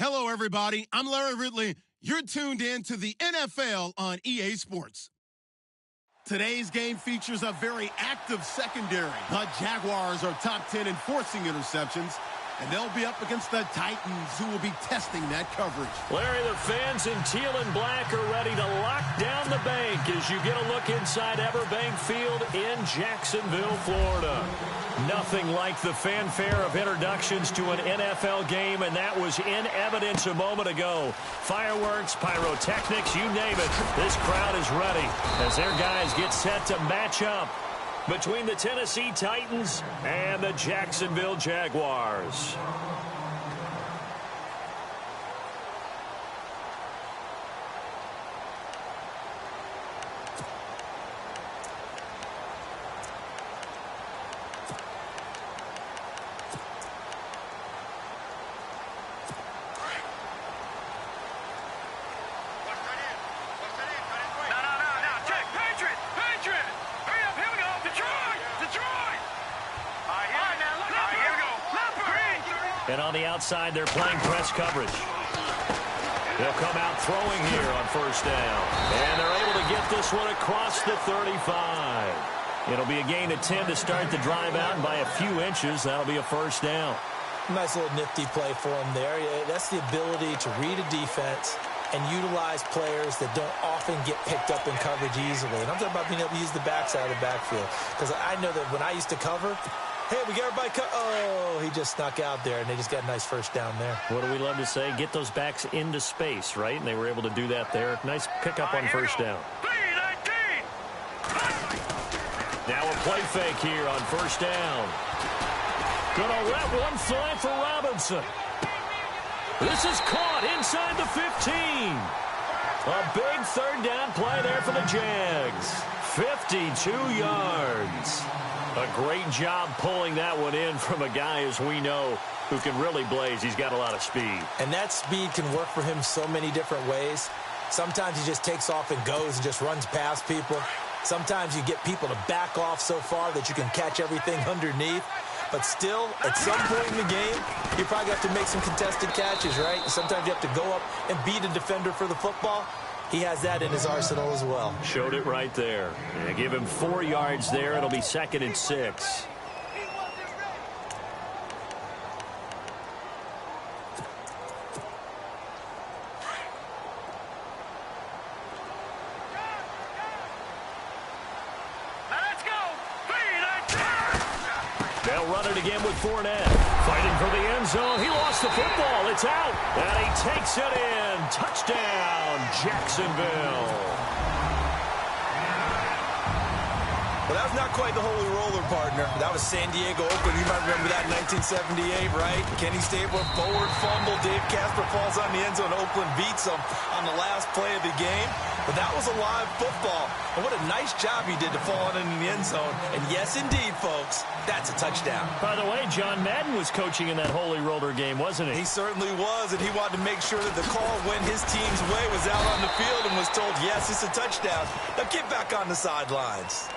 Hello, everybody. I'm Larry Ridley. You're tuned in to the NFL on EA Sports. Today's game features a very active secondary. The Jaguars are top 10 in forcing interceptions, and they'll be up against the Titans, who will be testing that coverage. Larry, the fans in teal and black are ready to lock down the bank as you get a look inside Everbank Field in Jacksonville, Florida. Nothing like the fanfare of introductions to an NFL game, and that was in evidence a moment ago. Fireworks, pyrotechnics, you name it. This crowd is ready as their guys get set to match up between the Tennessee Titans and the Jacksonville Jaguars. And on the outside, they're playing press coverage. They'll come out throwing here on first down. And they're able to get this one across the 35. It'll be a gain of 10 to start the drive out, and by a few inches, that'll be a first down. Nice little nifty play for him there. That's the ability to read a defense and utilize players that don't often get picked up in coverage easily. And I'm talking about being able to use the backside of the backfield. Because I know that when I used to cover, hey, we got everybody oh, he just snuck out there, and they just got a nice first down there. What do we love to say? Get those backs into space, right? And they were able to do that there. Nice pickup on first down. Now a play fake here on first down. Gonna let one fly for Robinson. This is caught inside the 15. A big third down play there for the Jags. 52 yards. A great job pulling that one in from a guy, as we know, who can really blaze. He's got a lot of speed. And that speed can work for him so many different ways. Sometimes he just takes off and goes and just runs past people. Sometimes you get people to back off so far that you can catch everything underneath. But still, at some point in the game, you probably have to make some contested catches, right? Sometimes you have to go up and beat a defender for the football. He has that in his arsenal as well. Showed it right there. And give him 4 yards there. It'll be 2nd and 6. They'll run it again with Fournette. Fighting for the end zone. He lost the football. It's out. And he takes it in. Touchdown, Jacksonville. Well, that was not quite the holy roller, partner. That was San Diego, Oakland. You might remember that in 1978, right? Kenny Stabler, forward fumble. Dave Casper falls on the end zone. Oakland beats him on the last play of the game. But that was a live football. And what a nice job he did to fall in the end zone. And yes, indeed, folks, that's a touchdown. By the way, John Madden was coaching in that holy roller game, wasn't he? He certainly was, and he wanted to make sure that the call went his team's way, was out on the field and was told, yes, it's a touchdown. Now get back on the sidelines.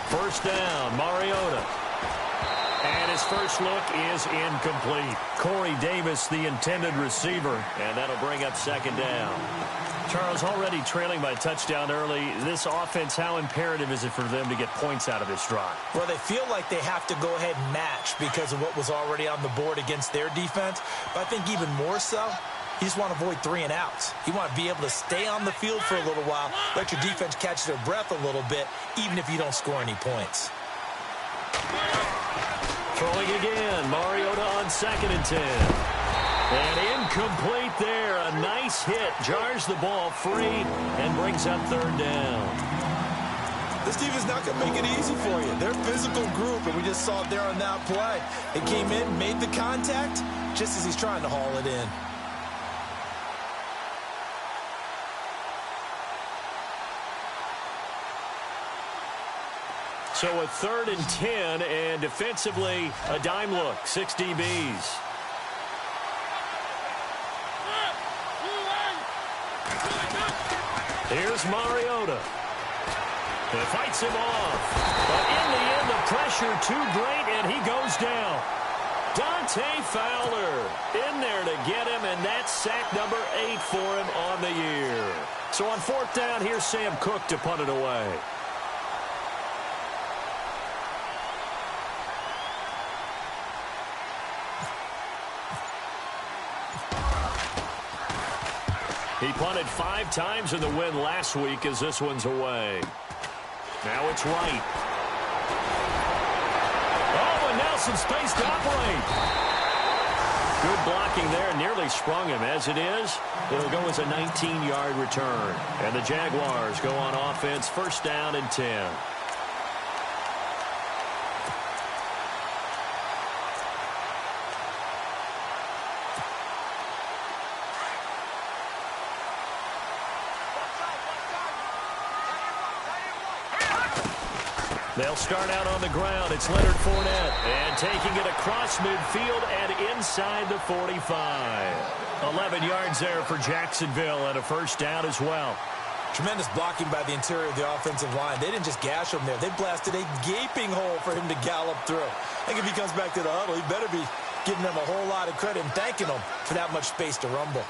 First down, Mariota. And his first look is incomplete. Corey Davis, the intended receiver, and that'll bring up 2nd down. Charles, already trailing by a touchdown early. This offense, how imperative is it for them to get points out of this drive? Well, they feel like they have to go ahead and match because of what was already on the board against their defense. But I think even more so, you just want to avoid 3 and outs. You want to be able to stay on the field for a little while, let your defense catch their breath a little bit, even if you don't score any points. Throwing again, Mariota on 2nd and 10. And incomplete there. A nice hit. Jars the ball free and brings up 3rd down. This team is not going to make it easy for you. They're a physical group, and we just saw it there on that play. It came in, made the contact, just as he's trying to haul it in. So a 3rd and 10, and defensively, a dime look, 6 DBs. Here's Mariota. He fights him off. But in the end, the pressure too great, and he goes down. Dante Fowler in there to get him, and that's sack number 8 for him on the year. So on 4th down, here's Sam Cook to punt it away. He punted 5 times in the win last week as this one's away. Now it's Wright. Oh, and now some space to operate. Good blocking there, nearly sprung him. As it is, it'll go as a 19-yard return. And the Jaguars go on offense, 1st down and 10. They'll start out on the ground. It's Leonard Fournette. And taking it across midfield and inside the 45. 11 yards there for Jacksonville and a 1st down as well. Tremendous blocking by the interior of the offensive line. They didn't just gash him there. They blasted a gaping hole for him to gallop through. I think if he comes back to the huddle, he better be giving them a whole lot of credit and thanking them for that much space to rumble.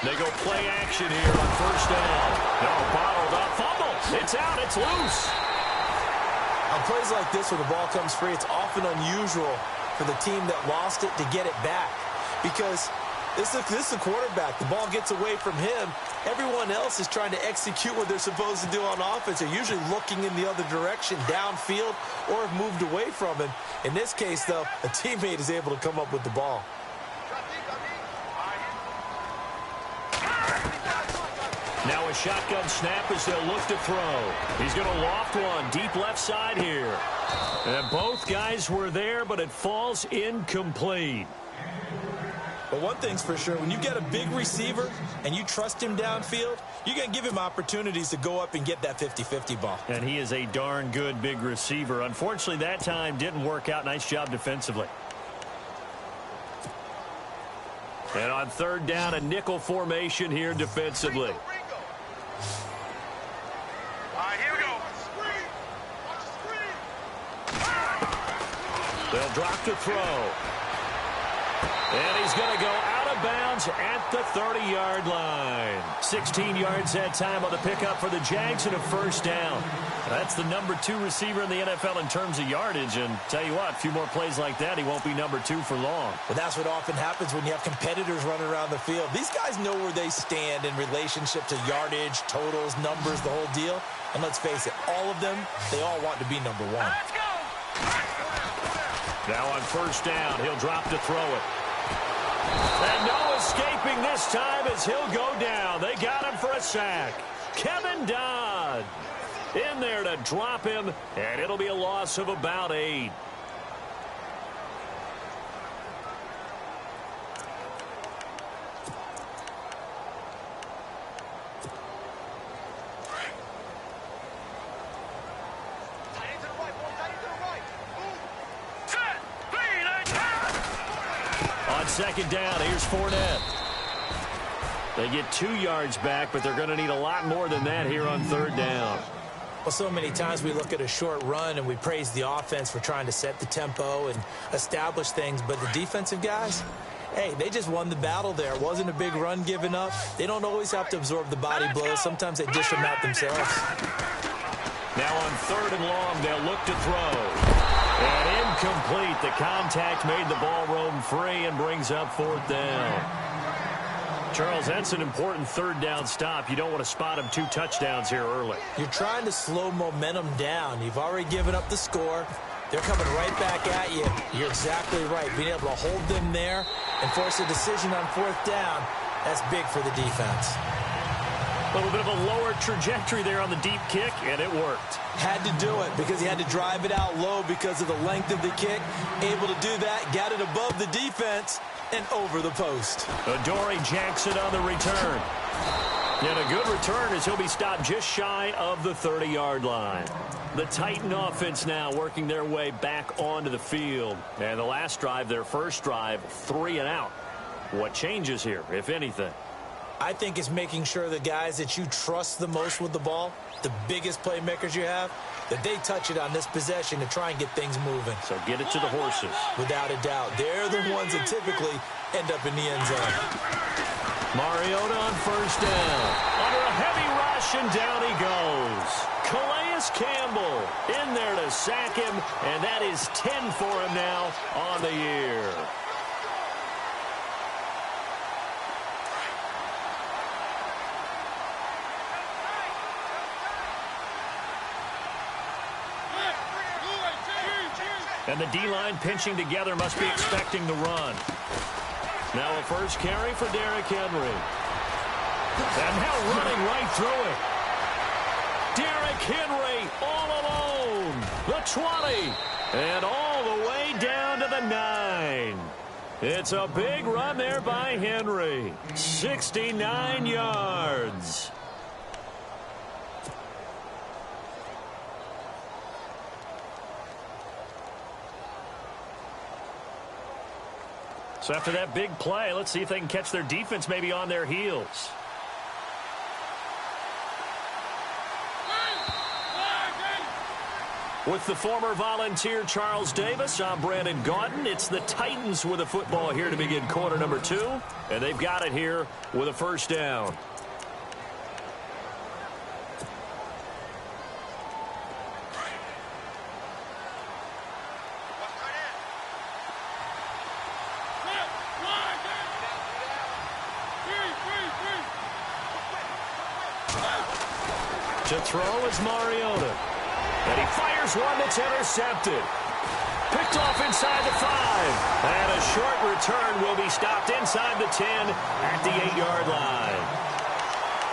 They go play action here on 1st down. No, bottled up, fumble. It's out, it's loose. On plays like this where the ball comes free, it's often unusual for the team that lost it to get it back. Because this is the quarterback. The ball gets away from him. Everyone else is trying to execute what they're supposed to do on offense. They're usually looking in the other direction, downfield, or have moved away from him. In this case, though, a teammate is able to come up with the ball. Now a shotgun snap as they'll look to throw. He's going to loft one deep left side here. And both guys were there, but it falls incomplete. But one thing's for sure, when you get a big receiver and you trust him downfield, you're going to give him opportunities to go up and get that 50-50 ball. And he is a darn good big receiver. Unfortunately, that time didn't work out. Nice job defensively. And on 3rd down, a nickel formation here defensively. They'll drop to throw. And he's going to go out of bounds at the 30-yard line. 16 yards that time on the pickup for the Jags and a 1st down. That's the number 2 receiver in the NFL in terms of yardage. And tell you what, a few more plays like that, he won't be number 2 for long. Well, that's what often happens when you have competitors running around the field. These guys know where they stand in relationship to yardage, totals, numbers, the whole deal. And let's face it, all of them, they all want to be number 1. Let's go! Now on 1st down, he'll drop to throw it. And no escaping this time as he'll go down. They got him for a sack. Kevin Dodd in there to drop him, and it'll be a loss of about 8. On 2nd down, here's Fournette. They get 2 yards back, but they're going to need a lot more than that here on 3rd down. Well, so many times we look at a short run and we praise the offense for trying to set the tempo and establish things, but the defensive guys, hey, they just won the battle there. It wasn't a big run given up. They don't always have to absorb the body blows. Sometimes they dish them out themselves. Now on 3rd and long, they'll look to throw. And incomplete. The contact made the ball roam free and brings up 4th down. Charles, that's an important 3rd down stop. You don't want to spot him 2 touchdowns here early. You're trying to slow momentum down. You've already given up the score. They're coming right back at you. You're exactly right. Being able to hold them there and force a decision on 4th down, that's big for the defense. A little bit of a lower trajectory there on the deep kick, and it worked. Had to do it because he had to drive it out low because of the length of the kick. Able to do that, got it above the defense and over the post. Adoree Jackson on the return. And a good return as he'll be stopped just shy of the 30-yard line. The Titan offense now working their way back onto the field. And the last drive, their first drive, 3 and out. What changes here, if anything? I think it's making sure the guys that you trust the most with the ball, the biggest playmakers you have, that they touch it on this possession to try and get things moving. So get it to the horses. Without a doubt. They're the ones that typically end up in the end zone. Mariota on first down. Under a heavy rush, and down he goes. Calais Campbell in there to sack him, and that is 10 for him now on the year. And the D-line pinching together, must be expecting the run. Now a first carry for Derrick Henry. And now running right through it. Derrick Henry all alone. The 20. And all the way down to the 9. It's a big run there by Henry. 69 yards. So after that big play, let's see if they can catch their defense maybe on their heels. With the former Volunteer Charles Davis, I'm Brandon Gaudin. It's the Titans with the football here to begin quarter number 2. And they've got it here with a first down. To throw is Mariota. And he fires one that's intercepted. Picked off inside the 5. And a short return will be stopped inside the 10 at the 8-yard line.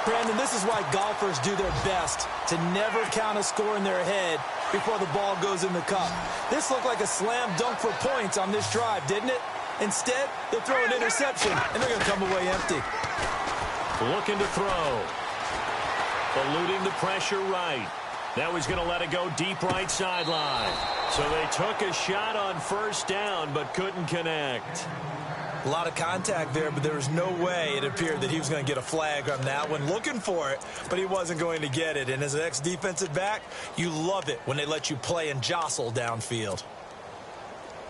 Brandon, this is why golfers do their best to never count a score in their head before the ball goes in the cup. This looked like a slam dunk for points on this drive, didn't it? Instead, they throw an interception, and they're going to come away empty. Looking to throw. Eluding the pressure right. Now he's going to let it go deep right sideline. So they took a shot on first down but couldn't connect. A lot of contact there, but there was no way it appeared that he was going to get a flag on that one. Looking for it, but he wasn't going to get it. And as an ex-defensive back, you love it when they let you play and jostle downfield.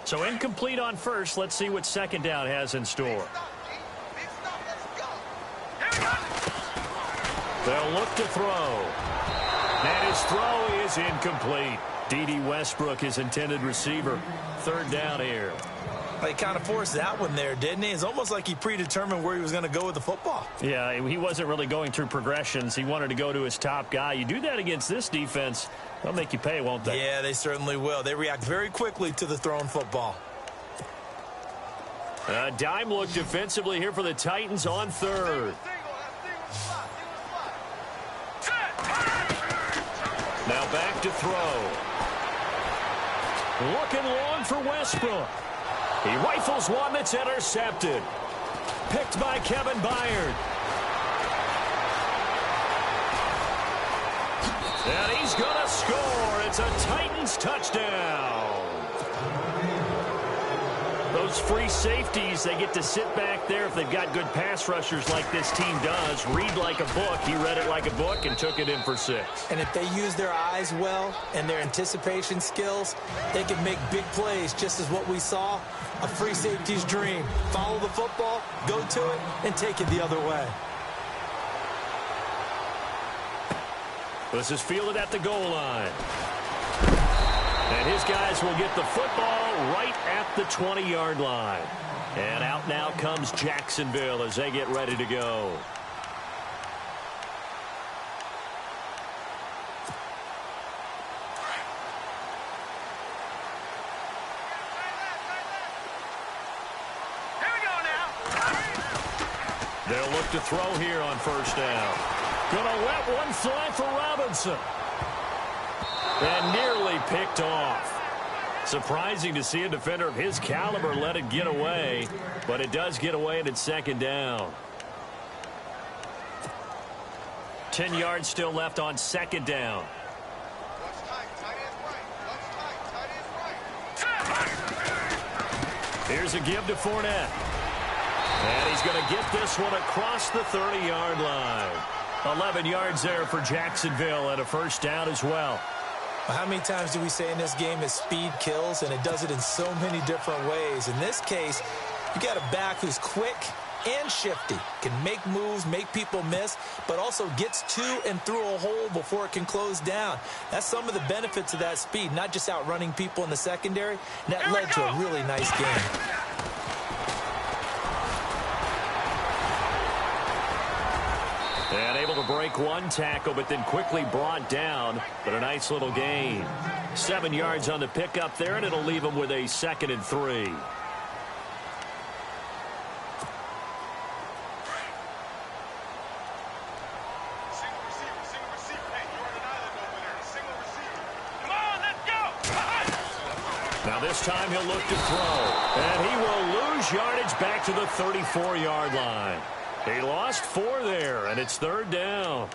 So incomplete on first. Let's see what second down has in store. They'll look to throw. And his throw is incomplete. D.D. Westbrook, his intended receiver. Third down here. He kind of forced that one there, didn't he? It's almost like he predetermined where he was going to go with the football. Yeah, he wasn't really going through progressions. He wanted to go to his top guy. You do that against this defense, they'll make you pay, won't they? Yeah, they certainly will. They react very quickly to the thrown football. A dime look defensively here for the Titans on third. Now back to throw. Looking long for Westbrook. He rifles one that's intercepted. Picked by Kevin Byard. And he's going to score. It's a Titans touchdown. Those free safeties, they get to sit back there if they've got good pass rushers like this team does. Read like a book. He read it like a book and took it in for 6. And if they use their eyes well and their anticipation skills, they can make big plays, just as what we saw. A free safety's dream. Follow the football, go to it, and take it the other way. This is fielded at the goal line. And his guys will get the football right at the 20-yard line. And out now comes Jacksonville as they get ready to go. They'll look to throw here on first down. Gonna let one fly for Robinson. And nearly picked off. Surprising to see a defender of his caliber let it get away, but it does get away and it's second down. 10 yards still left on second down. Here's a give to Fournette. And he's going to get this one across the 30-yard line. 11 yards there for Jacksonville and a first down as well. How many times do we say in this game that speed kills, and it does it in so many different ways? In this case, you got a back who's quick and shifty, can make moves, make people miss, but also gets to and through a hole before it can close down. That's some of the benefits of that speed, not just outrunning people in the secondary. And that led to a really nice game. And able to break one tackle, but then quickly brought down. But a nice little gain. 7 yards on the pickup there, and it'll leave him with a 2nd and 3. Now this time he'll look to throw. And he will lose yardage back to the 34-yard line. He lost 4 there, and it's 3rd down.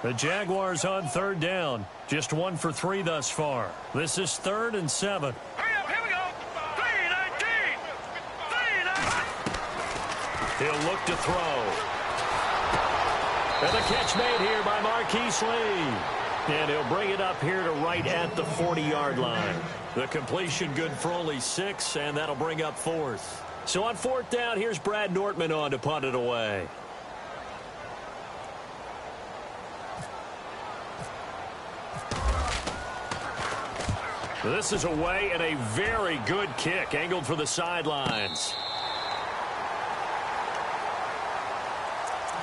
The Jaguars on 3rd down. Just 1 for 3 thus far. This is 3rd and 7. He'll look to throw. And the catch made here by Marquise Lee. And he'll bring it up here to right at the 40-yard line. The completion good for only 6, and that'll bring up 4th. So on 4th down, here's Brad Nortman on to punt it away. This is away and a very good kick, angled for the sidelines.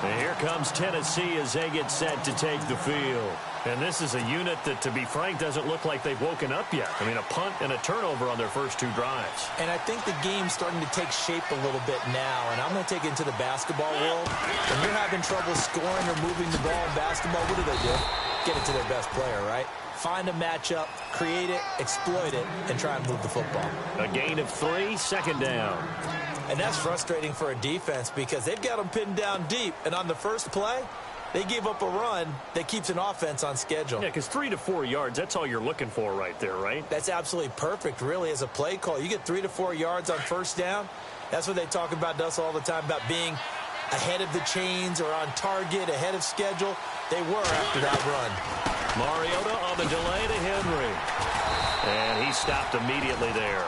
And here comes Tennessee as they get set to take the field. And this is a unit that, to be frank, doesn't look like they've woken up yet. I mean, a punt and a turnover on their first 2 drives. And I think the game's starting to take shape a little bit now. And I'm going to take it into the basketball world. When you're having trouble scoring or moving the ball in basketball, what do? Get it to their best player, right? Find a matchup, create it, exploit it, and try and move the football. A gain of 3, 2nd down. And that's frustrating for a defense because they've got them pinned down deep. And on the first play, they gave up a run that keeps an offense on schedule. Yeah, because 3 to 4 yards, that's all you're looking for right there, right? That's absolutely perfect, really, as a play call. You get 3 to 4 yards on first down. That's what they talk about to us all the time, about being ahead of the chains or on target, ahead of schedule. They were after that run. Mariota on the delay to Henry. And he stopped immediately there.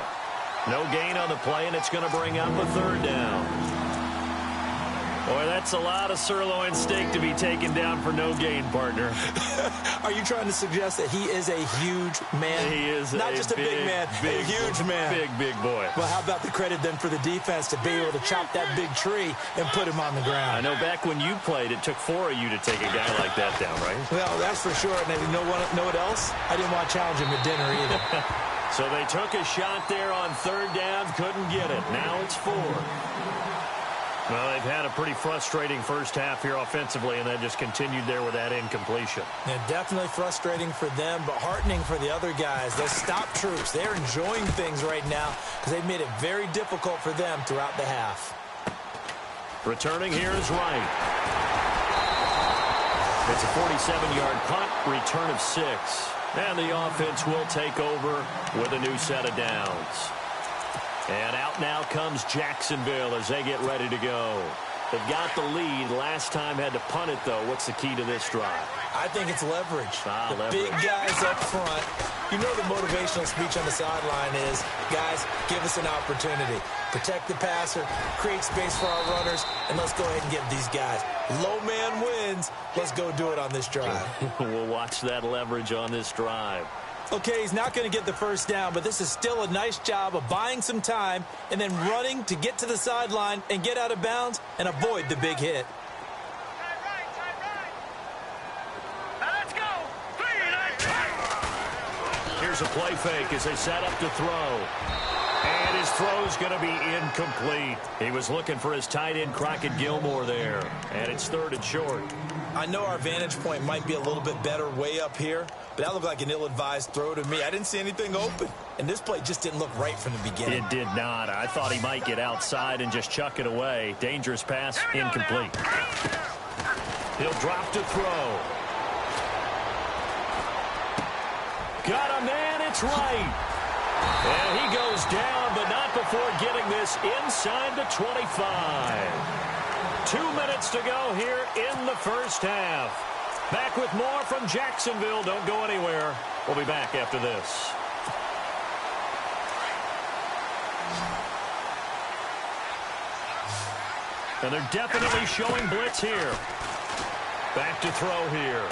No gain on the play, and it's going to bring up a 3rd down. Boy, that's a lot of sirloin steak to be taken down for no gain, partner. Are you trying to suggest that he is a huge man? He is not just a big man, a huge man. Big boy. Well, how about the credit then for the defense to be able to chop that big tree and put him on the ground? I know back when you played, it took 4 of you to take a guy like that down, right? Well, that's for sure. And you know what else? I didn't want to challenge him at dinner either. So they took a shot there on 3rd down, couldn't get it. Now it's 4. Well, they've had a pretty frustrating first half here offensively, and then just continued there with that incompletion. Yeah, definitely frustrating for them, but heartening for the other guys. Those stop troops, they're enjoying things right now because they've made it very difficult for them throughout the half. Returning here is Wright. It's a 47-yard punt, return of 6. And the offense will take over with a new set of downs. And out now comes Jacksonville as they get ready to go. They've got the lead. Last time had to punt it, though. What's the key to this drive? I think it's leverage. Leverage. Big guys up front. You know the motivational speech on the sideline is, guys, give us an opportunity. Protect the passer, create space for our runners, and let's go ahead and give these guys. Low man wins. Let's go do it on this drive. We'll watch that leverage on this drive. Okay, he's not going to get the first down, but this is still a nice job of buying some time and then running to get to the sideline and get out of bounds and avoid the big hit. Here's a play fake as they set up to throw. And his throw's going to be incomplete. He was looking for his tight end, Crockett Gilmore, there. And it's 3rd and short. I know our vantage point might be a little bit better way up here, but that looked like an ill-advised throw to me. I didn't see anything open, and this play just didn't look right from the beginning. It did not. I thought he might get outside and just chuck it away. Dangerous pass, incomplete. He'll drop to throw. Got a man, it's right. And he goes down, but not before getting this inside the 25. 2 minutes to go here in the first half. Back with more from Jacksonville. Don't go anywhere. We'll be back after this. And they're definitely showing blitz here. Back to throw here.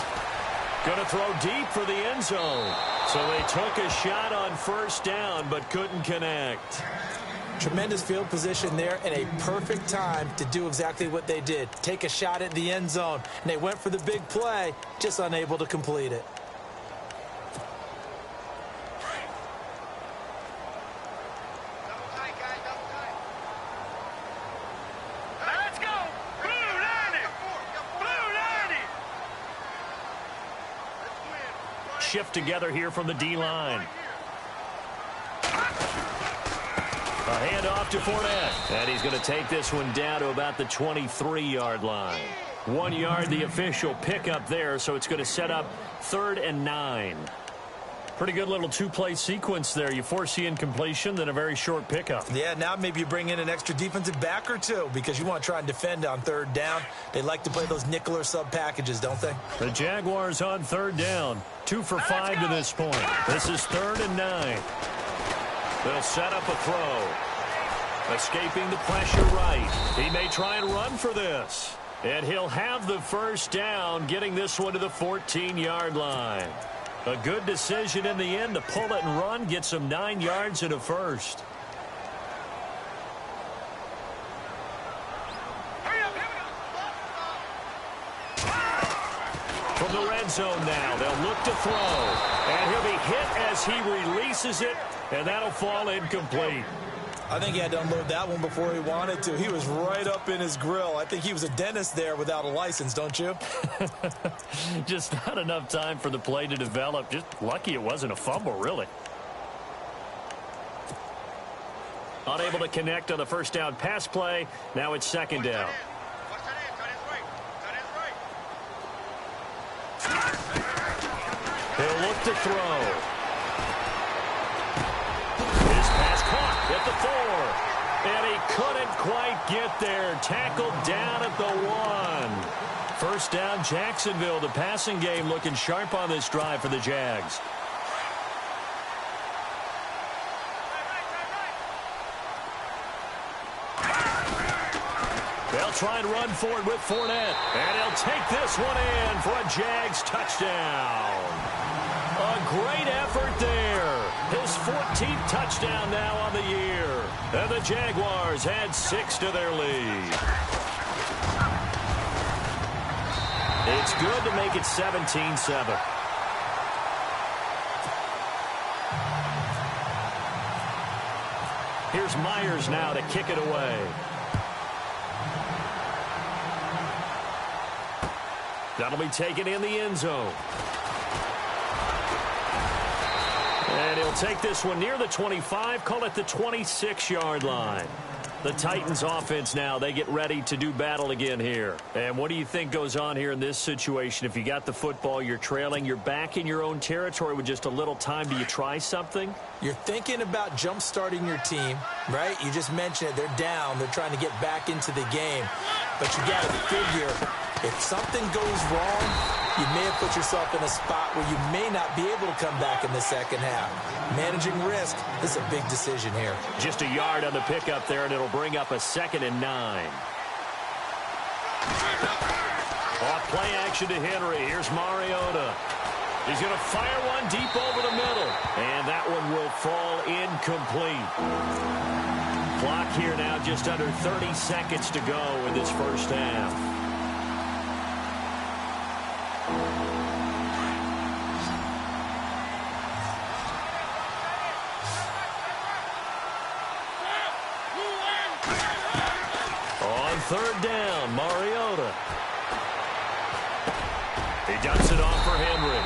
Going to throw deep for the end zone. So they took a shot on first down, but couldn't connect. Tremendous field position there and a perfect time to do exactly what they did. Take a shot at the end zone. And they went for the big play, just unable to complete it. Let's go! Blue line! Blue line! Shift together here from the D-line. A handoff to Fournette. And he's going to take this one down to about the 23-yard line. 1 yard, the official pickup there, so it's going to set up 3rd and 9. Pretty good little two-play sequence there. You force the incompletion, then a very short pickup. Yeah, now maybe you bring in an extra defensive back or two because you want to try and defend on 3rd down. They like to play those nickel or sub packages, don't they? The Jaguars on 3rd down. 2 for 5 to this point. This is 3rd and 9. They'll set up a throw. Escaping the pressure right. He may try and run for this. And he'll have the first down, getting this one to the 14-yard line. A good decision in the end to pull it and run, get some 9 yards and a first. From the red zone now, they'll look to throw. And he'll be hit as he releases it, and that'll fall incomplete. I think he had to unload that one before he wanted to. He was right up in his grill. I think he was a dentist there without a license, don't you? Just not enough time for the play to develop. Just lucky it wasn't a fumble, really. Unable to connect on the first down pass play. Now it's 2nd down. He'll look to throw. His pass caught at the 4. And he couldn't quite get there. Tackled down at the 1. First down, Jacksonville. The passing game looking sharp on this drive for the Jags. They'll try and run for it with Fournette. And he'll take this one in for a Jags touchdown. A great effort there. His 14th touchdown now on the year. And the Jaguars add 6 to their lead. It's good to make it 17-7. Here's Myers now to kick it away. That'll be taken in the end zone. And he'll take this one near the 25, call it the 26-yard line. The Titans offense now, they get ready to do battle again here. And what do you think goes on here in this situation? If you got the football, you're trailing, you're back in your own territory with just a little time. Do you try something? You're thinking about jump-starting your team, right? You just mentioned it. They're down. They're trying to get back into the game. But you got to figure, if something goes wrong, you may have put yourself in a spot where you may not be able to come back in the second half. Managing risk, this is a big decision here. Just a yard on the pickup there, and it'll bring up a 2nd and 9. Off play action to Henry. Here's Mariota. He's going to fire one deep over the middle. And that one will fall incomplete. Clock here now just under 30 seconds to go in this first half. On 3rd down, Mariota. He dumps it off for Henry.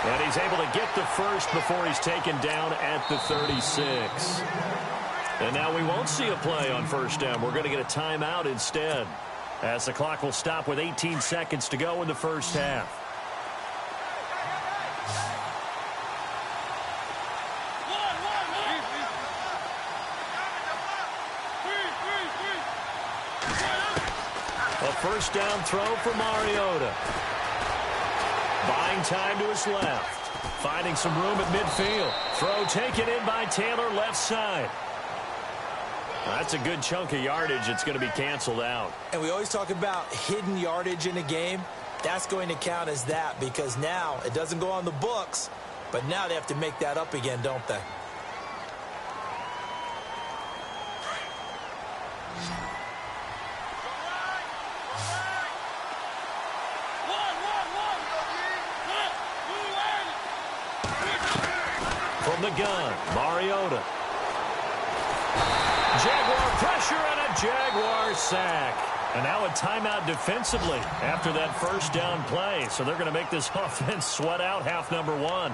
And he's able to get the first before he's taken down at the 36. And now we won't see a play on first down. We're going to get a timeout instead, as the clock will stop with 18 seconds to go in the first half. A first down throw for Mariota. Buying time to his left. Finding some room at midfield. Throw taken in by Taylor, left side. That's a good chunk of yardage. It's going to be canceled out. And we always talk about hidden yardage in a game. That's going to count as that, because now it doesn't go on the books, but now they have to make that up again, don't they? From the gun, Mariota. Jaguar pressure and a Jaguar sack. And now a timeout defensively after that first down play. So they're going to make this offense sweat out half number one.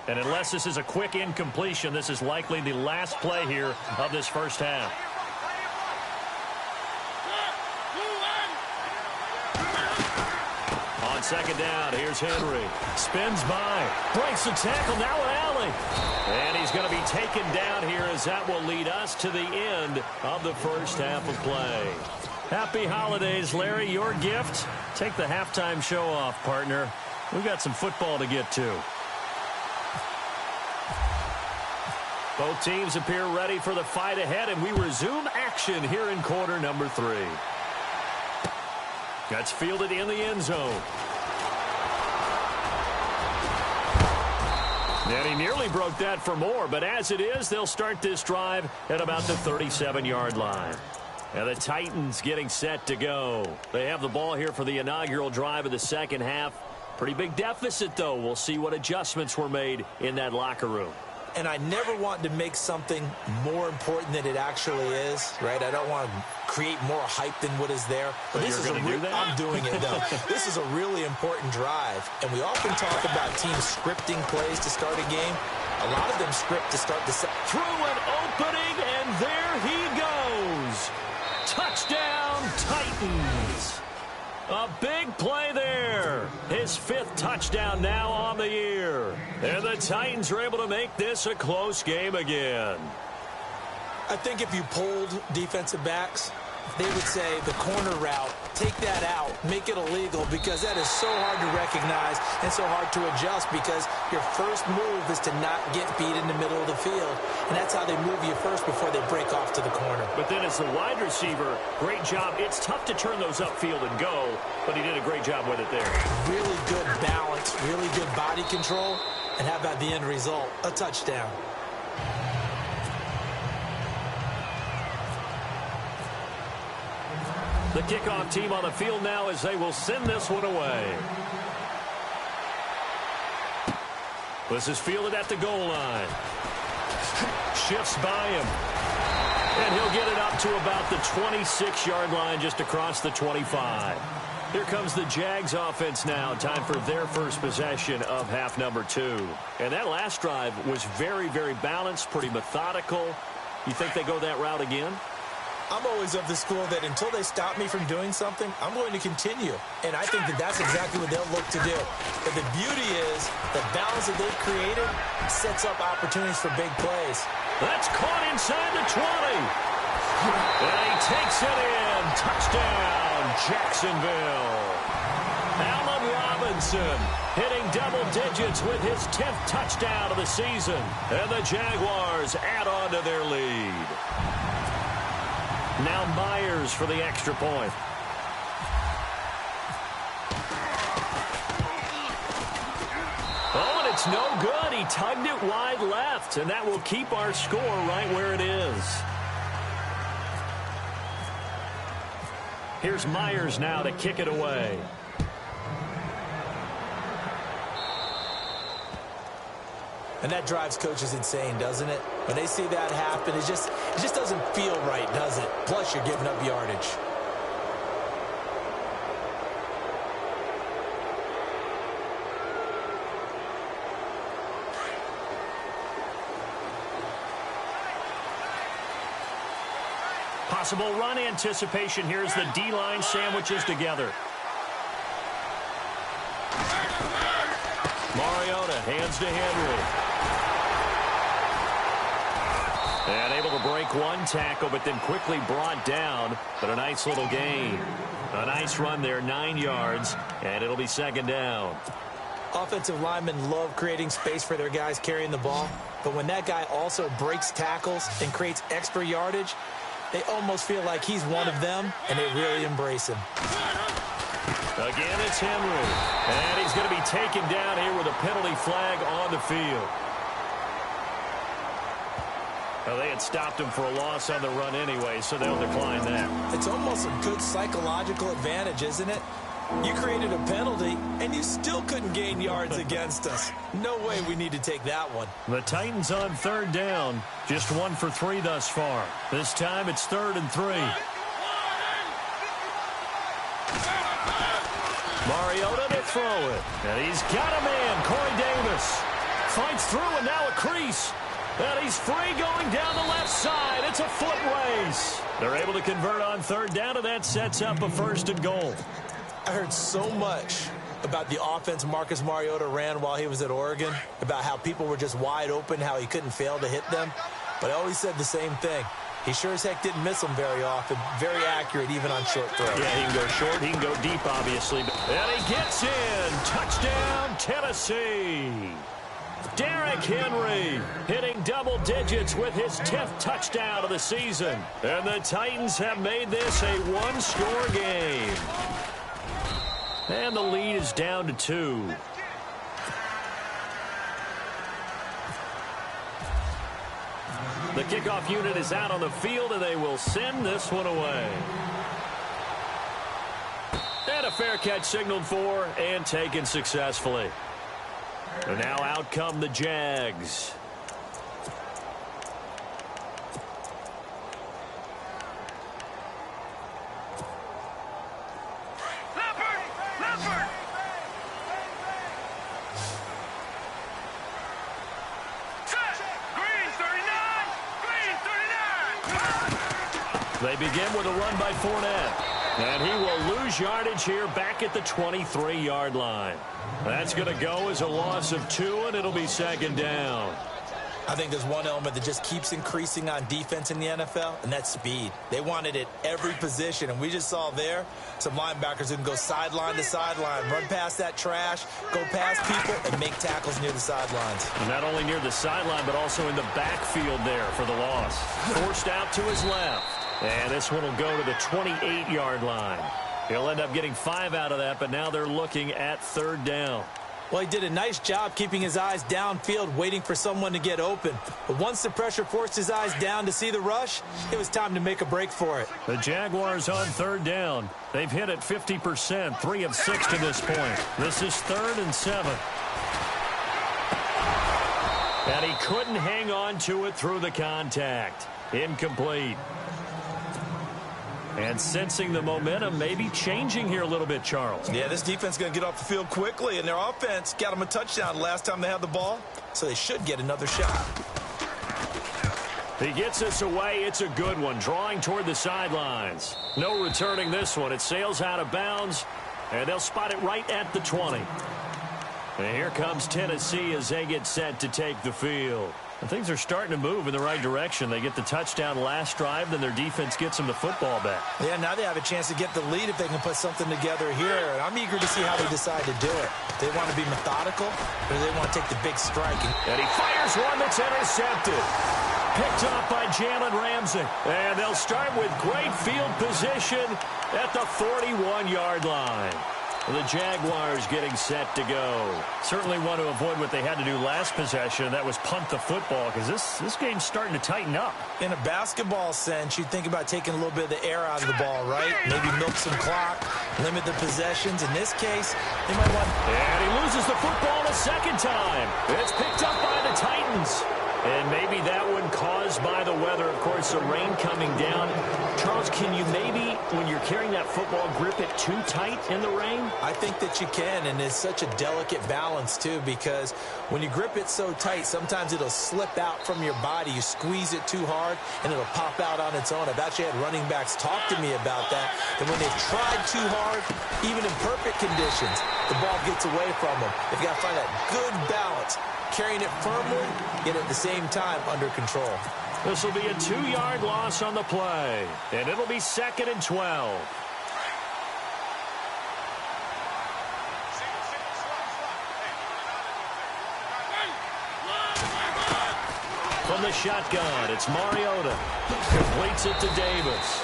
And unless this is a quick incompletion, this is likely the last play here of this first half. On second down, here's Henry. Spins by, breaks the tackle, now an alley. And he's going to be taken down here, as that will lead us to the end of the first half of play. Happy holidays, Larry. Your gift? Take the halftime show off, partner. We've got some football to get to. Both teams appear ready for the fight ahead, and we resume action here in quarter number 3. That's fielded in the end zone. And he nearly broke that for more, but as it is, they'll start this drive at about the 37-yard line. And the Titans getting set to go. They have the ball here for the inaugural drive of the second half. Pretty big deficit, though. We'll see what adjustments were made in that locker room. And I never want to make something more important than it actually is, right? I don't want to create more hype than what is there. But this is going to do that? I'm doing it, though. This is a really important drive. And we often talk about teams scripting plays to start a game. A lot of them script to start the set. Through an opening, and there he goes. Touchdown, Titans. A big play there. His 5th touchdown now on the year. And the Titans are able to make this a close game again. I think if you polled defensive backs, they would say the corner route, take that out, make it illegal, because that is so hard to recognize and so hard to adjust, because your first move is to not get beat in the middle of the field. And that's how they move you first before they break off to the corner. But then as the wide receiver, great job. It's tough to turn those upfield and go, but he did a great job with it there. Really good balance, really good body control. And how about the end result? A touchdown. The kickoff team on the field now, as they will send this one away. This is fielded at the goal line. Shifts by him. And he'll get it up to about the 26-yard line, just across the 25. Here comes the Jags offense now. Time for their first possession of half number 2. And that last drive was very, very balanced, pretty methodical. You think they go that route again? I'm always of the school that until they stop me from doing something, I'm going to continue. And I think that that's exactly what they'll look to do. But the beauty is the balance that they've created sets up opportunities for big plays. That's caught inside the 20. And he takes it in. Touchdown, Jacksonville. Allen Robinson hitting double digits with his 10th touchdown of the season. And the Jaguars add on to their lead. Now Myers for the extra point. Oh, and it's no good. He tugged it wide left, and that will keep our score right where it is. Here's Myers now to kick it away. And that drives coaches insane, doesn't it? When they see that happen, it just doesn't feel right, does it? Plus, you're giving up yardage. Possible run anticipation here as the D-line sandwiches together. Mariota hands to Henry. And able to break one tackle, but then quickly brought down. But a nice little gain. A nice run there, 9 yards, and it'll be second down. Offensive linemen love creating space for their guys carrying the ball. But when that guy also breaks tackles and creates extra yardage, they almost feel like he's one of them, and they really embrace him. Again, it's Henry. And he's going to be taken down here with a penalty flag on the field. Well, they had stopped him for a loss on the run anyway, so they'll decline that. It's almost a good psychological advantage, isn't it? You created a penalty, and you still couldn't gain yards against us. No way we need to take that one. The Titans on third down. Just 1 for 3 thus far. This time it's 3rd and 3. Mariota to throw it. And he's got a man, Corey Davis. Fights through and now a crease. And he's free going down the left side. It's a foot race. They're able to convert on third down, and that sets up a 1st and goal. I heard so much about the offense Marcus Mariota ran while he was at Oregon, about how people were just wide open, how he couldn't fail to hit them. But I always said the same thing. He sure as heck didn't miss them very often. Very accurate, even on short throws. Yeah, he can go short. He can go deep, obviously. And he gets in. Touchdown, Tennessee. Derrick Henry hitting double digits with his 10th touchdown of the season. And the Titans have made this a one-score game. And the lead is down to 2. The kickoff unit is out on the field, and they will send this one away. And a fair catch signaled for and taken successfully. And now out come the Jags. They begin with a run by Fournette. And he will lose yardage here back at the 23-yard line. That's going to go as a loss of 2, and it'll be second down. I think there's one element that just keeps increasing on defense in the NFL, and that's speed. They want it at every position, and we just saw there some linebackers who can go sideline to sideline, run past that trash, go past people, and make tackles near the sidelines. And not only near the sideline, but also in the backfield there for the loss. Forced out to his left. And this one will go to the 28-yard line. He'll end up getting 5 out of that, but now they're looking at third down. Well, he did a nice job keeping his eyes downfield, waiting for someone to get open. But once the pressure forced his eyes down to see the rush, it was time to make a break for it. The Jaguars on third down. They've hit it 50%, 3 of 6 to this point. This is 3rd and 7. And he couldn't hang on to it through the contact. Incomplete. And sensing the momentum maybe changing here a little bit, Charles. Yeah, this defense is going to get off the field quickly, and their offense got them a touchdown last time they had the ball, so they should get another shot. He gets this away. It's a good one, drawing toward the sidelines. No returning this one. It sails out of bounds, and they'll spot it right at the 20. And here comes Tennessee as they get set to take the field. And things are starting to move in the right direction. They get the touchdown last drive, then their defense gets them the football back. Yeah, now they have a chance to get the lead if they can put something together here. I'm eager to see how they decide to do it. They want to be methodical, or they want to take the big strike. And he fires one that's intercepted. Picked up by Jalen Ramsey. And they'll start with great field position at the 41-yard line. The Jaguars getting set to go. Certainly want to avoid what they had to do last possession. That was punt the football, because this game's starting to tighten up. In a basketball sense, you think about taking a little bit of the air out of the ball, right? Maybe milk some clock, limit the possessions. In this case, they might want... And he loses the football a second time. It's picked up by the Titans. And maybe that one caused by the weather. Of course, the rain coming down. Charles, can you maybe, when you're carrying that football, grip it too tight in the rain? I think that you can, and it's such a delicate balance, too, because when you grip it so tight, sometimes it'll slip out from your body. You squeeze it too hard, and it'll pop out on its own. I've actually had running backs talk to me about that when they've tried too hard, even in perfect conditions, the ball gets away from them. They've got to find that good balance, carrying it firmly, yet at the same time under control. This will be a 2-yard loss on the play, and it'll be 2nd and 12. From the shotgun, it's Mariota. Completes it to Davis.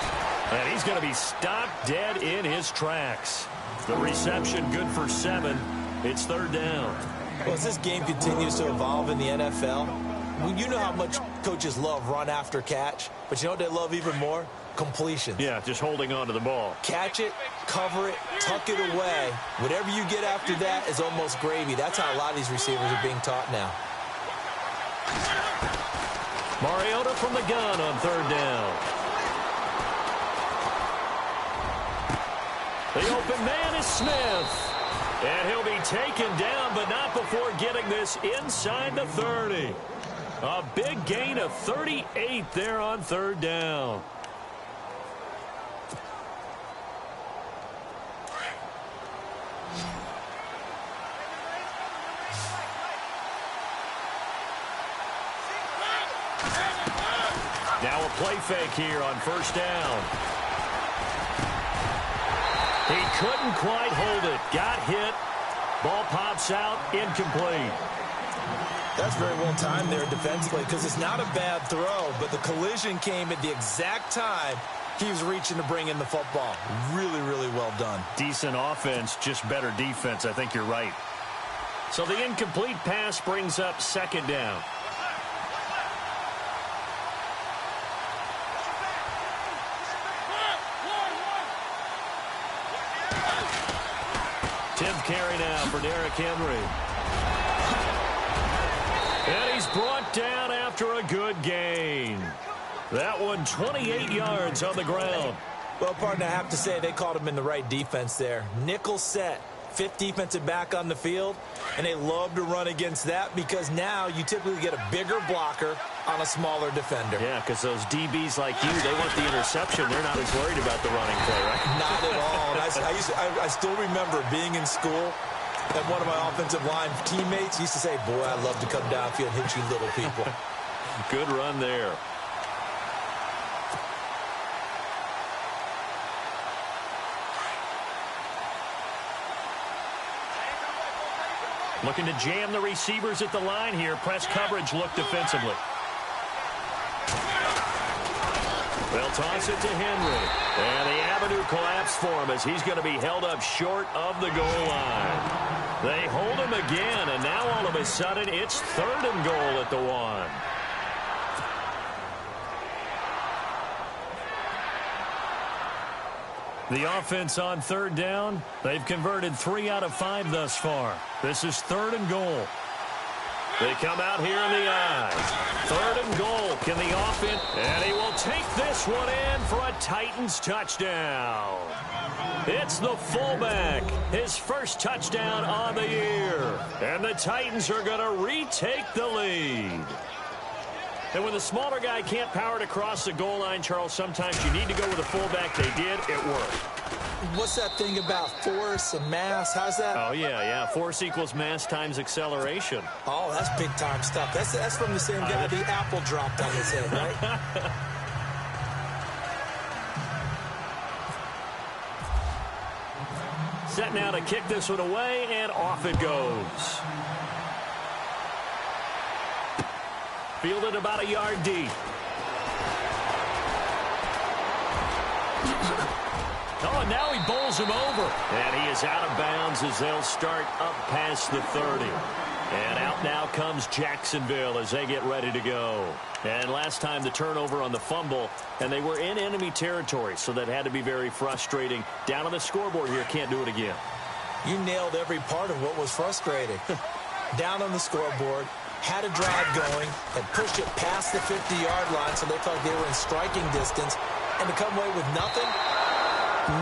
And he's going to be stopped dead in his tracks. The reception good for 7. It's 3rd down. Well, as this game continues to evolve in the NFL, well, you know how much coaches love run after catch, but you know what they love even more? Completions. Yeah, just holding on to the ball. Catch it, cover it, tuck it away. Whatever you get after that is almost gravy. That's how a lot of these receivers are being taught now. Mariota from the gun on 3rd down. The open man is Smith. And he'll be taken down, but not before getting this inside the 30. A big gain of 38 there on 3rd down. Now a play fake here on 1st down. He couldn't quite hold it. Got hit. Ball pops out. Incomplete. That's very well timed there defensively, because it's not a bad throw, but the collision came at the exact time he was reaching to bring in the football. Really, really well done. Decent offense, just better defense. I think you're right. So the incomplete pass brings up 2nd down. Tenth carry now for Derrick Henry. And he's brought down after a good gain. That one 28 yards on the ground. Well, partner, I have to say they caught him in the right defense there. Nickel set, 5th defensive back on the field, and they love to run against that because now you typically get a bigger blocker on a smaller defender. Yeah, because those DBs like you, they want the interception. They're not as worried about the running play, right? Not at all. And I still remember being in school, and one of my offensive line teammates used to say, boy, I'd love to come downfield and hit you little people. Good run there. Looking to jam the receivers at the line here. Press coverage look defensively. They'll toss it to Henry. And the avenue collapsed for him as he's going to be held up short of the goal line. They hold him again, and now all of a sudden it's 3rd and goal at the 1. The offense on 3rd down, they've converted 3 out of 5 thus far. This is 3rd and goal. They come out here in the I. 3rd and goal. Can the offense? And he will take this one in for a Titans touchdown. It's the fullback. His first touchdown on the year. And the Titans are going to retake the lead. And when the smaller guy can't power it across the goal line, Charles, sometimes you need to go with a fullback. They did. It worked. What's that thing about force and mass? How's that? Oh, yeah. Force equals mass times acceleration. Oh, that's big-time stuff. That's from the same guy the apple dropped on his head, right? Set now to kick this one away, and off it goes. Fielded about a yard deep. Oh, and now he bowls him over. And he is out of bounds as they'll start up past the 30. And out now comes Jacksonville as they get ready to go. And last time the turnover on the fumble, and they were in enemy territory, so that had to be very frustrating. Down on the scoreboard here, can't do it again. You nailed every part of what was frustrating. Down on the scoreboard, had a drive going, and pushed it past the 50-yard line so they felt like they were in striking distance, and to come away with nothing,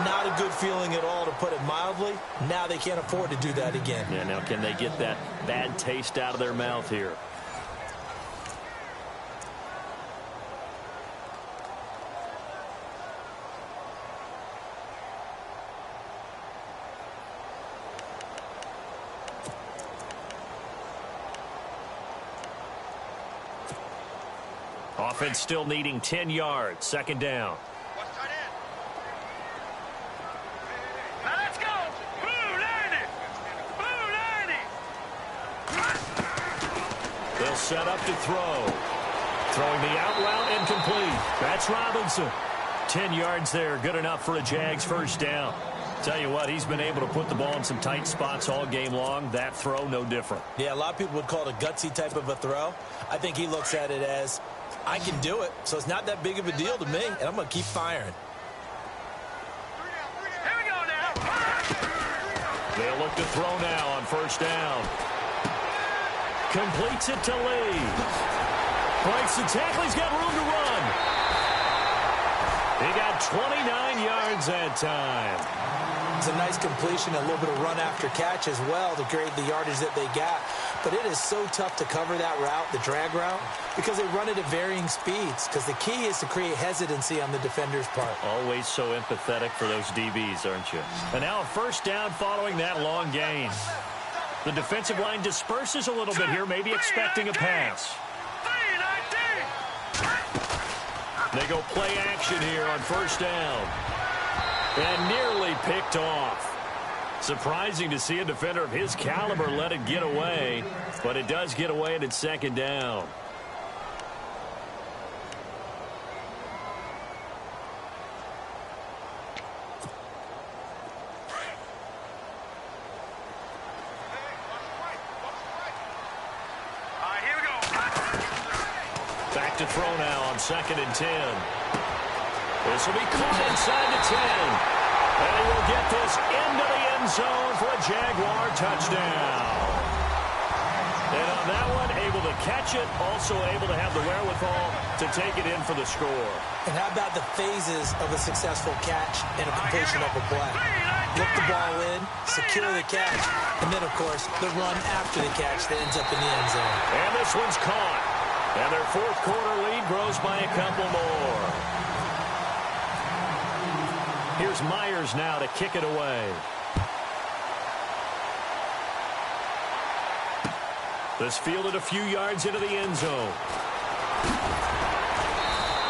not a good feeling at all, to put it mildly. Now they can't afford to do that again. Yeah, now can they get that bad taste out of their mouth here? Offense still needing 10 yards. Second down. Let's go. Blue line. Blue line. They'll set up to throw. Throwing the out route incomplete. That's Robinson. 10 yards there. Good enough for a Jags first down. Tell you what, he's been able to put the ball in some tight spots all game long. That throw, no different. Yeah, a lot of people would call it a gutsy type of a throw. I think he looks at it as, I can do it, so it's not that big of a deal to me, and I'm going to keep firing. Here we go now. They'll look to throw now on first down. Completes it to Lee. Breaks the tackle. He's got room to run. He got 29 yards that time. It's a nice completion, a little bit of run after catch as well to create the yardage that they got. But it is so tough to cover that route, the drag route, because they run it at varying speeds. Because the key is to create hesitancy on the defender's part. Always so empathetic for those DBs, aren't you? And now a first down following that long gain. The defensive line disperses a little bit here, maybe expecting a pass. They go play action here on first down. And nearly picked off. Surprising to see a defender of his caliber let it get away, but it does get away and it's second down. All right, here we go. Back to throw now on 2nd and 10. This will be caught inside the 10. And he will get this into the end zone for a Jaguar touchdown. And on that one, able to catch it, also able to have the wherewithal to take it in for the score. And how about the phases of a successful catch and a completion of a play? Look the ball in, secure the catch, and then, of course, the run after the catch that ends up in the end zone. And this one's caught. And their fourth quarter lead grows by a couple more. Here's Myers now to kick it away. This fielded a few yards into the end zone.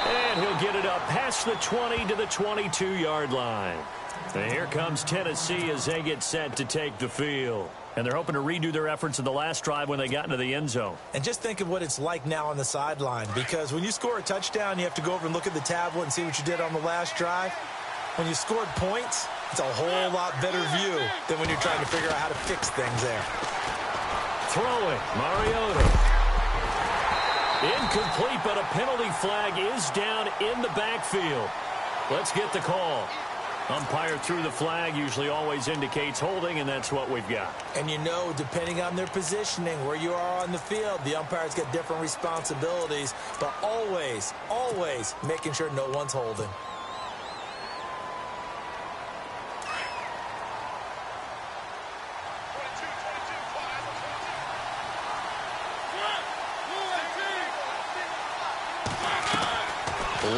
And he'll get it up past the 20 to the 22-yard line. And here comes Tennessee as they get set to take the field. And they're hoping to redo their efforts in the last drive when they got into the end zone. And just think of what it's like now on the sideline, because when you score a touchdown, you have to go over and look at the tablet and see what you did on the last drive. When you scored points, it's a whole lot better view than when you're trying to figure out how to fix things there. Throwing, Mariota. Incomplete, but a penalty flag is down in the backfield. Let's get the call. Umpire threw the flag, usually always indicates holding, and that's what we've got. And you know, depending on their positioning, where you are on the field, the umpires get different responsibilities, but always, always making sure no one's holding.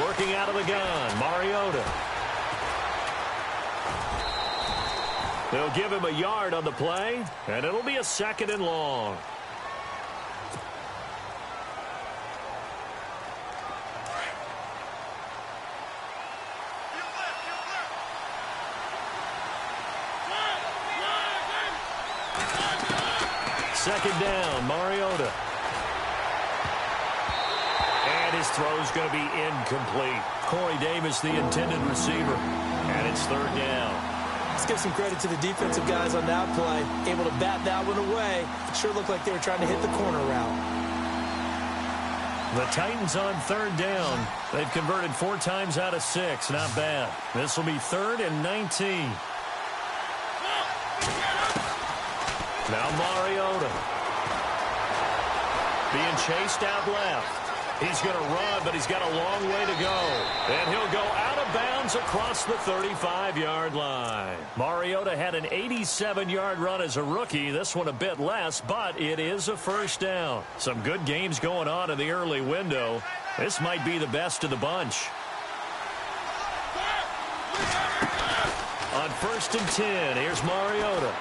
Working out of the gun, Mariota. They'll give him a yard on the play, and it'll be a 2nd and long. Second down, Mariota. And his throw's going to be incomplete. Corey Davis, the intended receiver. And It's third down. Let's give some credit to the defensive guys on that play. Able to bat that one away. It sure looked like they were trying to hit the corner route. The Titans on third down. They've converted 4 times out of 6. Not bad. This will be 3rd and 19. Now Mariota. Being chased out left. He's going to run, but he's got a long way to go. And he'll go out of bounds across the 35-yard line. Mariota had an 87-yard run as a rookie. This one a bit less, but it is a first down. Some good games going on in the early window. This might be the best of the bunch. On 1st and 10, here's Mariota.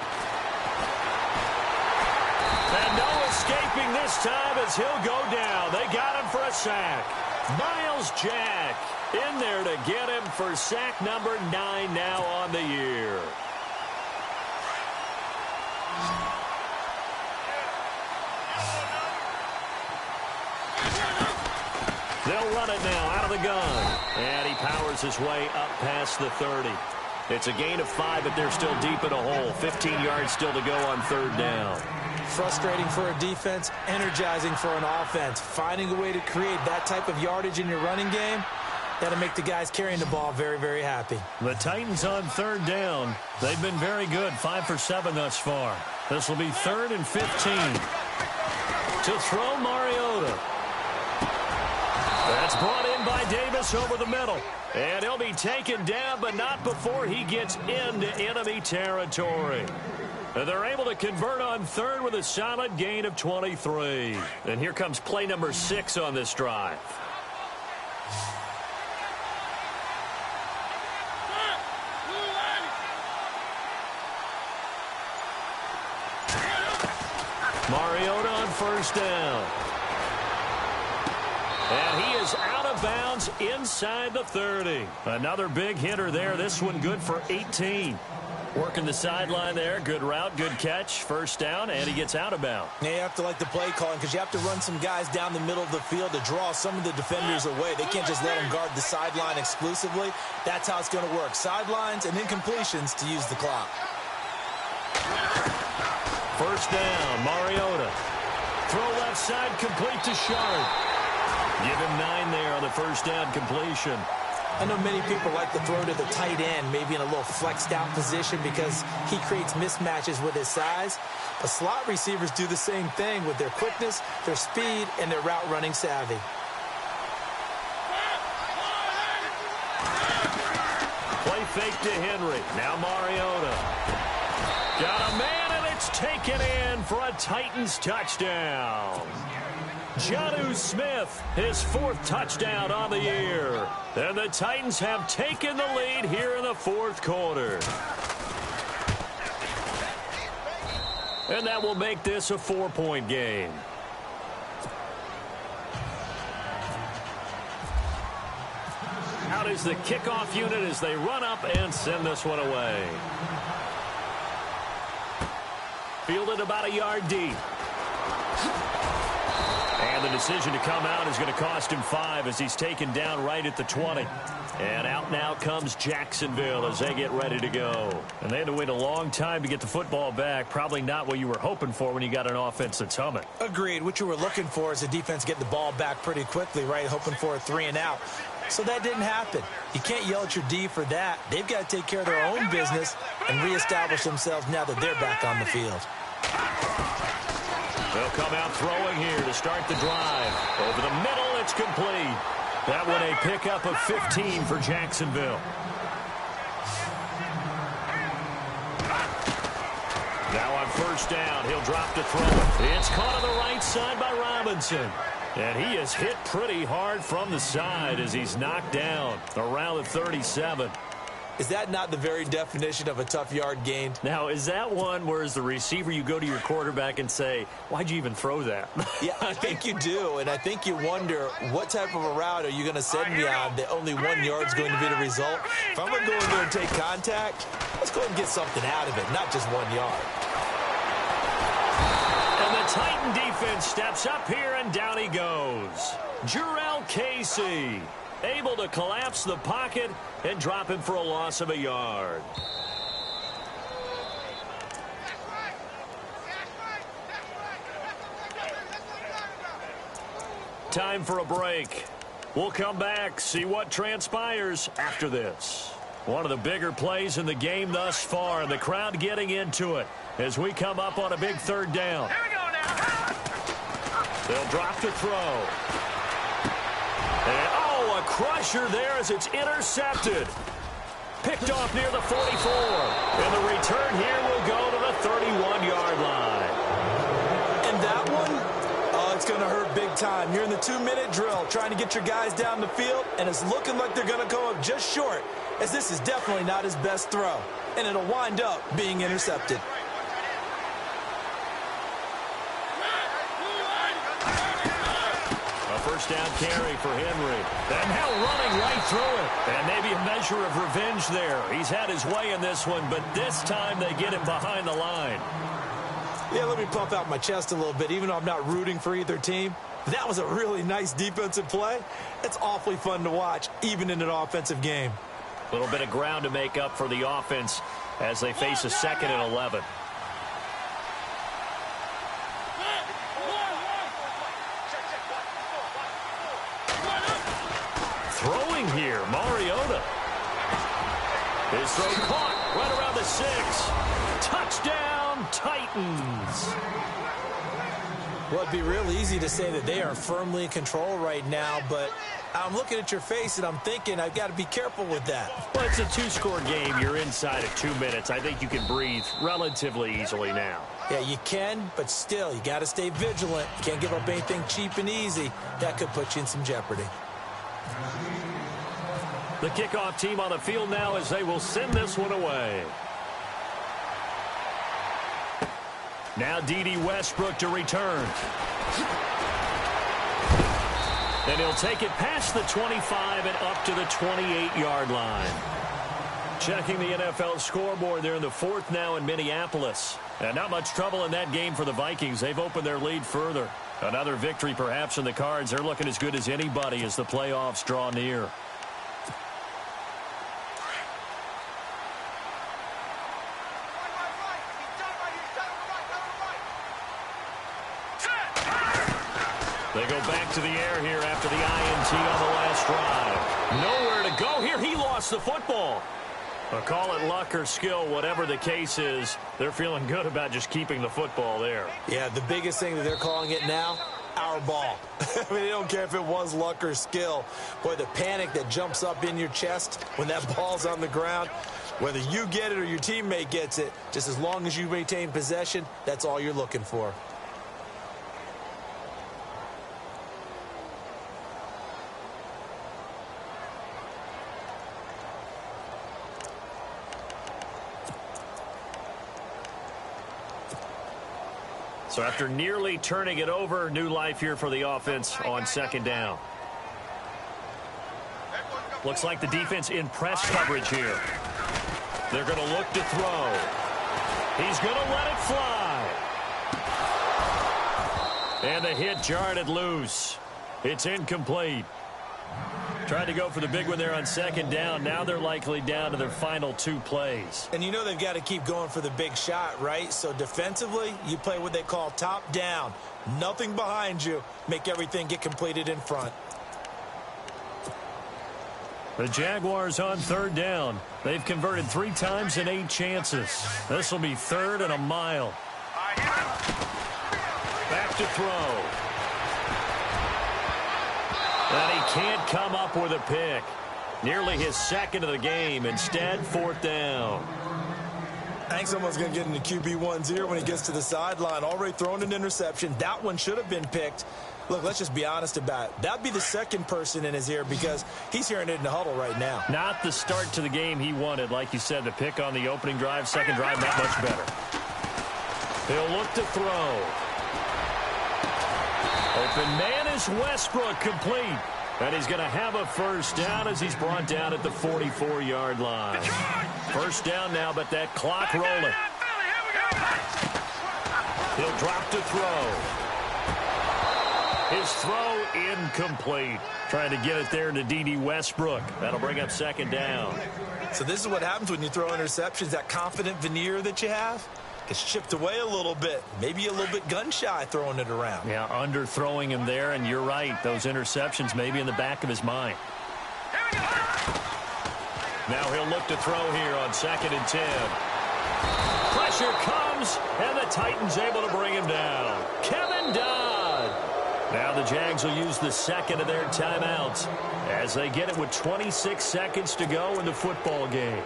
And no escaping this time as he'll go down. They got him for a sack. Myles Jack in there to get him for sack number 9 now on the year. They'll run it now out of the gun. And he powers his way up past the 30. It's a gain of 5, but they're still deep in a hole. 15 yards still to go on third down. Frustrating for a defense, energizing for an offense. Finding a way to create that type of yardage in your running game, that'll make the guys carrying the ball very, very happy. The Titans on third down. They've been very good, 5 for 7 thus far. This will be 3rd and 15. To throw Mariota. That's brought in by Davis over the middle. And he'll be taken down, but not before he gets into enemy territory. And they're able to convert on third with a solid gain of 23. And here comes play number 6 on this drive. Mariota on first down. And he is out of bounds inside the 30. Another big hitter there. This one good for 18. Working the sideline there. Good route, good catch. First down, and he gets out of bounds. Yeah, you have to like the play calling because you have to run some guys down the middle of the field to draw some of the defenders away. They can't just let them guard the sideline exclusively. That's how it's going to work. Sidelines and incompletions to use the clock. First down, Mariota. Throw left side, complete to Sharp. Give him 9 there on the first down completion. I know many people like to throw to the tight end, maybe in a little flexed out position because he creates mismatches with his size. But slot receivers do the same thing with their quickness, their speed, and their route running savvy. Play fake to Henry. Now Mariota. Got a man, and it's taken in for a Titans touchdown. Jonnu Smith, his 4th touchdown on the year. And the Titans have taken the lead here in the 4th quarter. And that will make this a 4-point game. Out is the kickoff unit as they run up and send this one away. Fielded about a yard deep. And the decision to come out is going to cost him 5 as he's taken down right at the 20. And out now comes Jacksonville as they get ready to go. And they had to wait a long time to get the football back. Probably not what you were hoping for when you got an offense that's humming. Agreed. What you were looking for is the defense getting the ball back pretty quickly, right? Hoping for a 3 and out. So that didn't happen. You can't yell at your D for that. They've got to take care of their own business and reestablish themselves now that they're back on the field. They'll come out throwing here to start the drive. Over the middle, it's complete. That one a pickup of 15 for Jacksonville. Now on first down, he'll drop to throw. It's caught on the right side by Robinson. And he is hit pretty hard from the side as he's knocked down around the 37. Is that not the very definition of a tough yard gained? Now, is that one where as the receiver you go to your quarterback and say, why'd you even throw that? Yeah, I think you do, and I think you wonder what type of a route are you going to send me on that only 1 yard is going to be the result? If I'm going to go in there and take contact, let's go and get something out of it, not just 1 yard. And the Titan defense steps up here, and down he goes. Jurrell Casey. able to collapse the pocket and drop him for a loss of a yard. Time for a break. We'll come back, see what transpires after this. One of the bigger plays in the game thus far, and the crowd getting into it as we come up on a big third down. Here we go now. They'll drop to throw. And, oh, a crusher there as it's intercepted. Picked off near the 44. And the return here will go to the 31-yard line. And that one, it's going to hurt big time. You're in the 2-minute drill trying to get your guys down the field, and it's looking like they're going to go up just short, as this is definitely not his best throw. And it'll wind up being intercepted. First down carry for Henry. And now running right through it. And maybe a measure of revenge there. He's had his way in this one, but this time they get him behind the line. Yeah, let me puff out my chest a little bit, even though I'm not rooting for either team. That was a really nice defensive play. It's awfully fun to watch, even in an offensive game. A little bit of ground to make up for the offense as they face a 2nd and 11. Throwing here, Mariota. His throw caught right around the 6. Touchdown, Titans. Well, it'd be real easy to say that they are firmly in control right now, but I'm looking at your face and I'm thinking I've got to be careful with that. Well, it's a 2-score game. You're inside of 2 minutes. I think you can breathe relatively easily now. Yeah, you can, but still, you got to stay vigilant. You can't give up anything cheap and easy. That could put you in some jeopardy. The kickoff team on the field now as they will send this one away. Now D.D. Westbrook to return. And he'll take it past the 25 and up to the 28-yard line. Checking the NFL scoreboard, they're in the 4th now in Minneapolis. And not much trouble in that game for the Vikings. They've opened their lead further. Another victory perhaps in the cards. They're looking as good as anybody as the playoffs draw near. They go back to the air here after the INT on the last drive. Nowhere to go here. He lost the football. Call it luck or skill, whatever the case is. They're feeling good about just keeping the football there. Yeah, the biggest thing that they're calling it now, our ball. I mean, they don't care if it was luck or skill. Boy, the panic that jumps up in your chest when that ball's on the ground, whether you get it or your teammate gets it, just as long as you maintain possession, that's all you're looking for. So after nearly turning it over, new life here for the offense on 2nd down. Looks like the defense in press coverage here. They're going to look to throw. He's going to let it fly. And the hit jarred it loose. It's incomplete. Tried to go for the big one there on 2nd down. Now they're likely down to their final 2 plays. And you know they've got to keep going for the big shot, right? So defensively, you play what they call top down. Nothing behind you. Make everything get completed in front. The Jaguars on 3rd down. They've converted 3 times in 8 chances. This will be 3rd and a mile. Back to throw. And he can't come up with a pick. Nearly his 2nd of the game. Instead, 4th down. I think someone's going to get into QB1's ear when he gets to the sideline. Already thrown an interception. That one should have been picked. Look, let's just be honest about it. That'd be the 2nd person in his ear because he's hearing it in the huddle right now. Not the start to the game he wanted. Like you said, the pick on the opening drive, 2nd drive, not much better. He'll look to throw. Open man is Westbrook, complete. And he's going to have a 1st down as he's brought down at the 44-yard line. 1st down now, but that clock rolling. He'll drop to throw. His throw incomplete. Trying to get it there to D.D. Westbrook. That'll bring up second down. So this is what happens when you throw interceptions. That confident veneer that you have gets chipped away a little bit. Maybe a little bit gun-shy throwing it around. Yeah, underthrowing him there, and you're right. Those interceptions may be in the back of his mind. Now he'll look to throw here on 2nd and 10. Pressure comes, and the Titans able to bring him down. Kevin Dodd. Now the Jags will use the second of their timeouts as they get it with 26 seconds to go in the football game.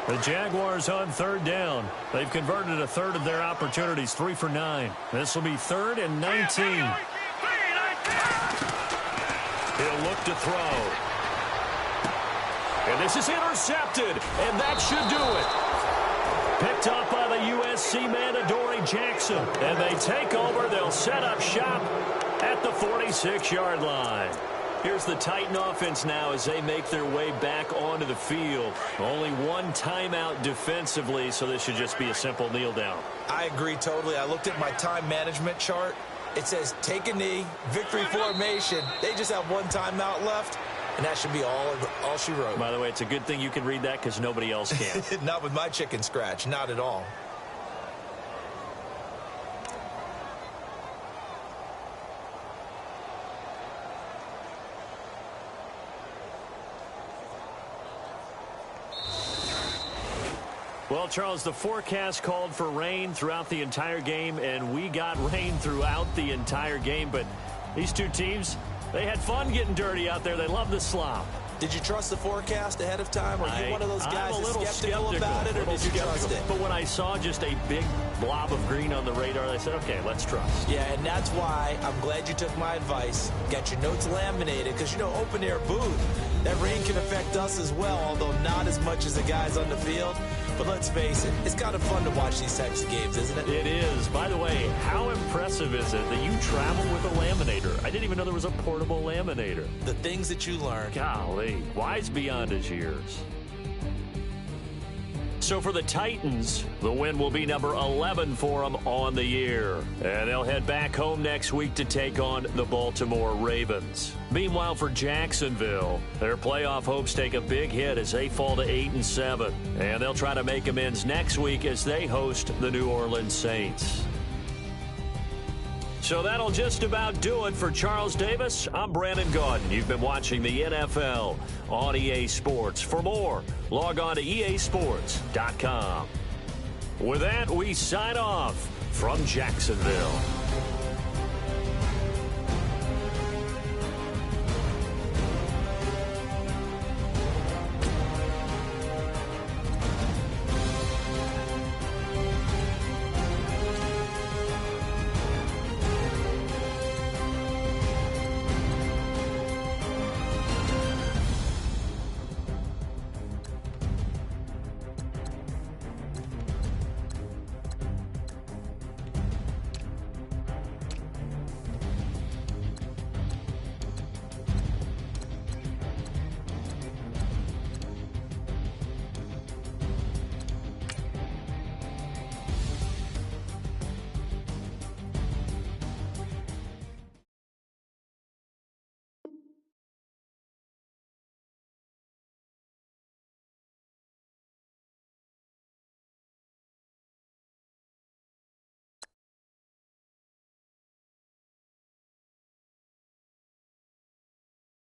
The Jaguars on 3rd down. They've converted a third of their opportunities, 3 for 9. This will be 3rd and 19. He'll look to throw. And this is intercepted, and that should do it. Picked up by the USC man, Adoree Jackson. And they take over. They'll set up shop at the 46-yard line. Here's the Titan offense now as they make their way back onto the field. Only one timeout defensively, so this should just be a simple kneel down. I agree totally. I looked at my time management chart. It says take a knee, victory formation. They just have one timeout left, and that should be all she wrote. By the way, it's a good thing you can read that because nobody else can. Not with my chicken scratch. Not at all. Well, Charles, the forecast called for rain throughout the entire game, and we got rain throughout the entire game. But these two teams, they had fun getting dirty out there. They love the slop. Did you trust the forecast ahead of time? Or are you one of those guys I'm a little skeptical about it, or did you trust it? But when I saw just a big blob of green on the radar, I said, okay, let's trust. Yeah, and that's why I'm glad you took my advice. Got your notes laminated, because, you know, open-air booth, that rain can affect us as well, although not as much as the guys on the field. But let's face it, it's kind of fun to watch these types of games, isn't it? It is. By the way, how impressive is it that you travel with a laminator? I didn't even know there was a portable laminator. The things that you learn. Golly, wise beyond his years. So for the Titans, the win will be number 11 for them on the year. And they'll head back home next week to take on the Baltimore Ravens. Meanwhile, for Jacksonville, their playoff hopes take a big hit as they fall to 8-7. And they'll try to make amends next week as they host the New Orleans Saints. So that'll just about do it for Charles Davis. I'm Brandon Gaudin. You've been watching the NFL on EA Sports. For more, log on to easports.com. With that, we sign off from Jacksonville.